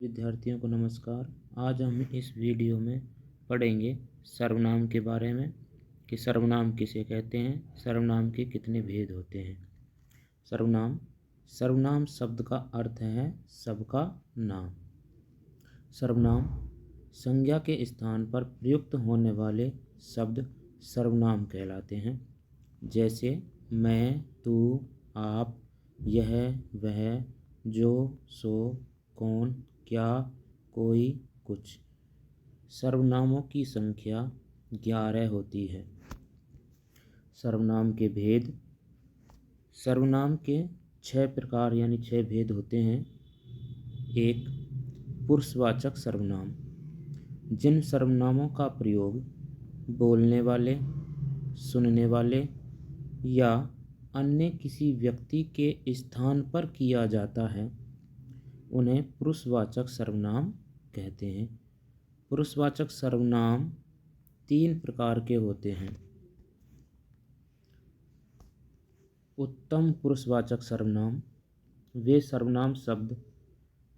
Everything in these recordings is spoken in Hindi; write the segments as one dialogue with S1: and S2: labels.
S1: विद्यार्थियों को नमस्कार। आज हम इस वीडियो में पढ़ेंगे सर्वनाम के बारे में कि सर्वनाम किसे कहते हैं, सर्वनाम के कितने भेद होते हैं। सर्वनाम सर्वनाम शब्द का अर्थ है सबका नाम। सर्वनाम संज्ञा के स्थान पर प्रयुक्त होने वाले शब्द सर्वनाम कहलाते हैं। जैसे मैं, तू, आप, यह, वह, जो, सो, कौन, क्या, कोई, कुछ। सर्वनामों की संख्या 11 होती है। सर्वनाम के भेद। सर्वनाम के 6 प्रकार यानी 6 भेद होते हैं। 1. पुरुषवाचक सर्वनाम। जिन सर्वनामों का प्रयोग बोलने वाले, सुनने वाले या अन्य किसी व्यक्ति के स्थान पर किया जाता है उन्हें पुरुषवाचक सर्वनाम कहते हैं। पुरुषवाचक सर्वनाम 3 प्रकार के होते हैं। उत्तम पुरुषवाचक सर्वनाम वे सर्वनाम शब्द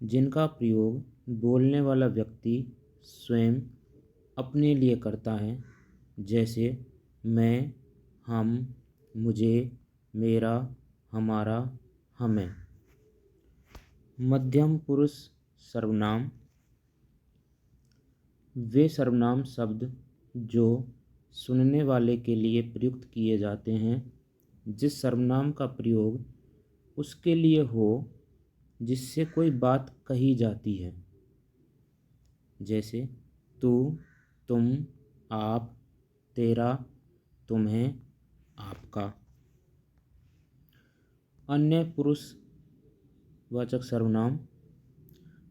S1: जिनका प्रयोग बोलने वाला व्यक्ति स्वयं अपने लिए करता है। जैसे मैं, हम, मुझे, मेरा, हमारा, हमें। मध्यम पुरुष सर्वनाम वे सर्वनाम शब्द जो सुनने वाले के लिए प्रयुक्त किए जाते हैं। जिस सर्वनाम का प्रयोग उसके लिए हो जिससे कोई बात कही जाती है। जैसे तू, तुम, आप, तेरा, तुम्हें, आपका। अन्य पुरुषवाचक सर्वनाम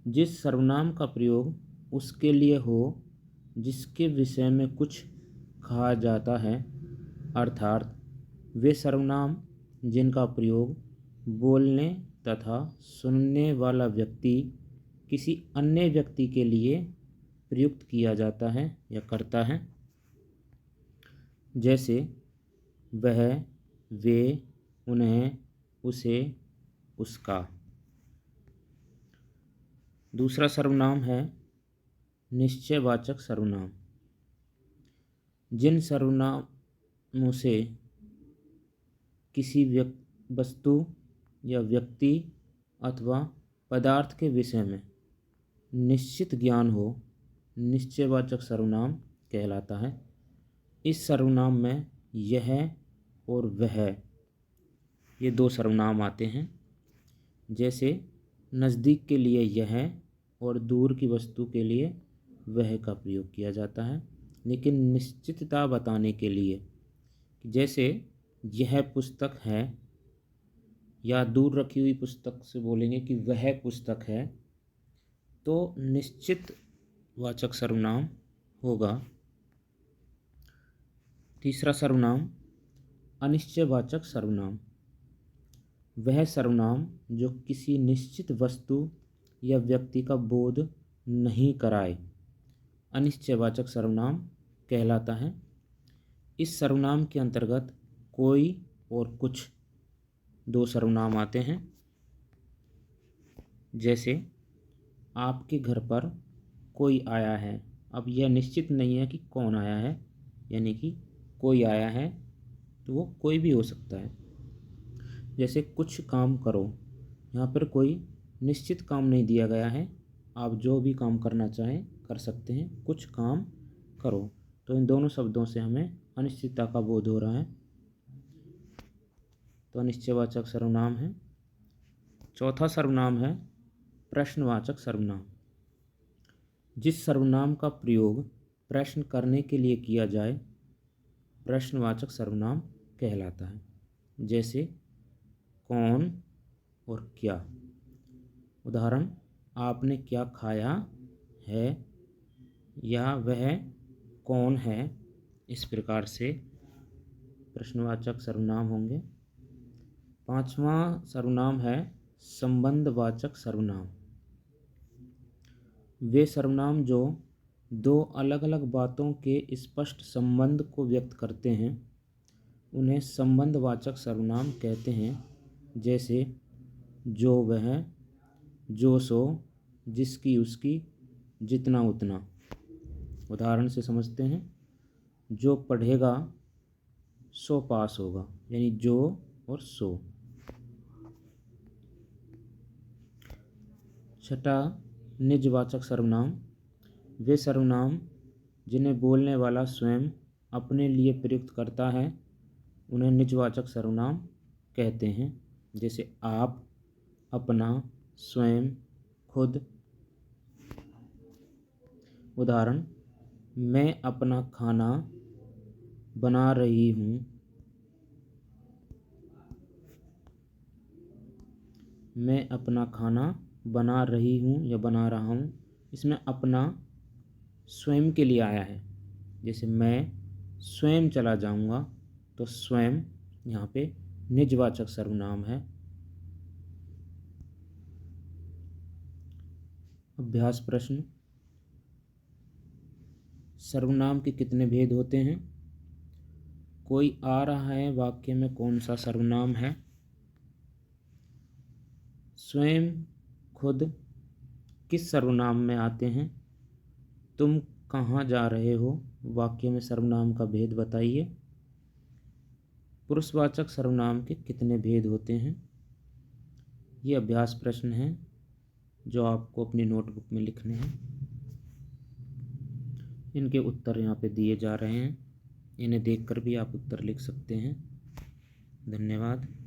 S1: जिस सर्वनाम का प्रयोग उसके लिए हो जिसके विषय में कुछ कहा जाता है, अर्थात वे सर्वनाम जिनका प्रयोग बोलने तथा सुनने वाला व्यक्ति किसी अन्य व्यक्ति के लिए प्रयुक्त किया जाता है या करता है। जैसे वह, वे, उन्हें, उसे, उसका। दूसरा सर्वनाम है निश्चयवाचक सर्वनाम। जिन सर्वनामों से किसी वस्तु या व्यक्ति अथवा पदार्थ के विषय में निश्चित ज्ञान हो निश्चयवाचक सर्वनाम कहलाता है। इस सर्वनाम में यह और वह ये 2 सर्वनाम आते हैं। जैसे नज़दीक के लिए यह और दूर की वस्तु के लिए वह का प्रयोग किया जाता है। लेकिन निश्चितता बताने के लिए जैसे यह पुस्तक है या दूर रखी हुई पुस्तक से बोलेंगे कि वह पुस्तक है तो निश्चित वाचक सर्वनाम होगा। तीसरा सर्वनाम अनिश्चयवाचक सर्वनाम वह सर्वनाम जो किसी निश्चित वस्तु या व्यक्ति का बोध नहीं कराए अनिश्चयवाचक सर्वनाम कहलाता है। इस सर्वनाम के अंतर्गत कोई और कुछ 2 सर्वनाम आते हैं। जैसे आपके घर पर कोई आया है। अब यह निश्चित नहीं है कि कौन आया है, यानी कि कोई आया है तो वो कोई भी हो सकता है। जैसे कुछ काम करो, यहाँ पर कोई निश्चित काम नहीं दिया गया है, आप जो भी काम करना चाहें कर सकते हैं। कुछ काम करो, तो इन दोनों शब्दों से हमें अनिश्चितता का बोध हो रहा है, तो अनिश्चयवाचक सर्वनाम है। चौथा सर्वनाम है प्रश्नवाचक सर्वनाम। जिस सर्वनाम का प्रयोग प्रश्न करने के लिए किया जाए प्रश्नवाचक सर्वनाम कहलाता है। जैसे कौन और क्या। उदाहरण आपने क्या खाया है या वह कौन है। इस प्रकार से प्रश्नवाचक सर्वनाम होंगे। 5वां सर्वनाम है संबंधवाचक सर्वनाम। वे सर्वनाम जो 2 अलग अलग बातों के स्पष्ट संबंध को व्यक्त करते हैं उन्हें संबंधवाचक सर्वनाम कहते हैं। जैसे जो वह, जो सो, जिसकी उसकी जितना उतना। उदाहरण से समझते हैं। जो पढ़ेगा सो पास होगा, यानी जो और सो। छठा, निजवाचक सर्वनाम। वे सर्वनाम जिन्हें बोलने वाला स्वयं अपने लिए प्रयुक्त करता है उन्हें निजवाचक सर्वनाम कहते हैं। जैसे आप, अपना, स्वयं, खुद। उदाहरण, मैं अपना खाना बना रही हूँ। मैं अपना खाना बना रही हूँ या बना रहा हूँ, इसमें अपना स्वयं के लिए आया है। जैसे मैं स्वयं चला जाऊँगा, तो स्वयं यहाँ पे निजवाचक सर्वनाम है। अभ्यास प्रश्न। सर्वनाम के कितने भेद होते हैं? कोई आ रहा है वाक्य में कौन सा सर्वनाम है? स्वयं, खुद किस सर्वनाम में आते हैं? तुम कहाँ जा रहे हो वाक्य में सर्वनाम का भेद बताइए। पुरुषवाचक सर्वनाम के कितने भेद होते हैं? ये अभ्यास प्रश्न हैं जो आपको अपनी नोटबुक में लिखने हैं। इनके उत्तर यहाँ पे दिए जा रहे हैं, इन्हें देखकर भी आप उत्तर लिख सकते हैं। धन्यवाद।